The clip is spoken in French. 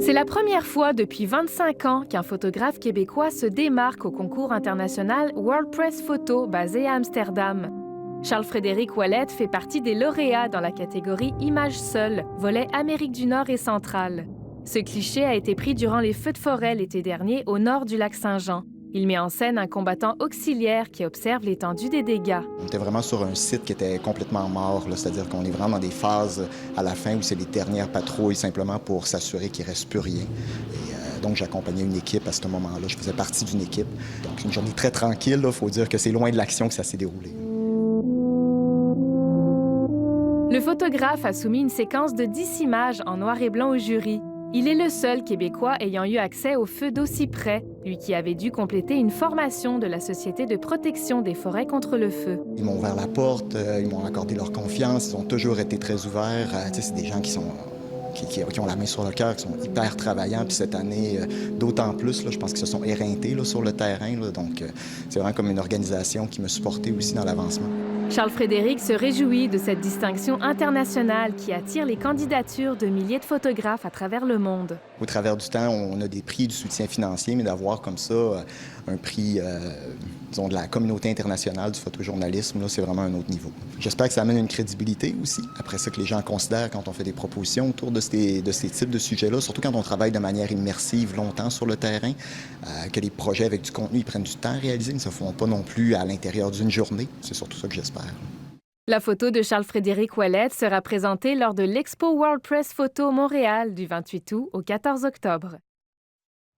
C'est la première fois depuis 25 ans qu'un photographe québécois se démarque au concours international World Press Photo basé à Amsterdam. Charles-Frédéric Ouellette fait partie des lauréats dans la catégorie Images seules, volet Amérique du Nord et centrale. Ce cliché a été pris durant les feux de forêt l'été dernier au nord du lac Saint-Jean. Il met en scène un combattant auxiliaire qui observe l'étendue des dégâts. On était vraiment sur un site qui était complètement mort, c'est-à-dire qu'on est vraiment dans des phases à la fin où c'est les dernières patrouilles simplement pour s'assurer qu'il ne reste plus rien. Donc j'accompagnais une équipe à ce moment-là, je faisais partie d'une équipe. Donc une journée très tranquille, il faut dire que c'est loin de l'action que ça s'est déroulé. Le photographe a soumis une séquence de 10 images en noir et blanc au jury. Il est le seul Québécois ayant eu accès au feu d'aussi près, lui qui avait dû compléter une formation de la Société de protection des forêts contre le feu. Ils m'ont ouvert la porte, ils m'ont accordé leur confiance, ils ont toujours été très ouverts. C'est des gens qui ont la main sur le cœur, qui sont hyper travaillants. Puis cette année, d'autant plus, je pense qu'ils se sont éreintés sur le terrain. Donc c'est vraiment comme une organisation qui me supportait aussi dans l'avancement. Charles-Frédéric se réjouit de cette distinction internationale qui attire les candidatures de milliers de photographes à travers le monde. Au travers du temps, on a des prix du soutien financier, mais d'avoir comme ça un prix, disons, de la communauté internationale du photojournalisme, c'est vraiment un autre niveau. J'espère que ça amène une crédibilité aussi. Après ça, que les gens considèrent quand on fait des propositions autour de ces types de sujets-là, surtout quand on travaille de manière immersive longtemps sur le terrain, que les projets avec du contenu ils prennent du temps à réaliser, ils ne se font pas non plus à l'intérieur d'une journée. C'est surtout ça que j'espère. La photo de Charles-Frédéric Ouellette sera présentée lors de l'Expo World Press Photo Montréal du 28 août au 14 octobre.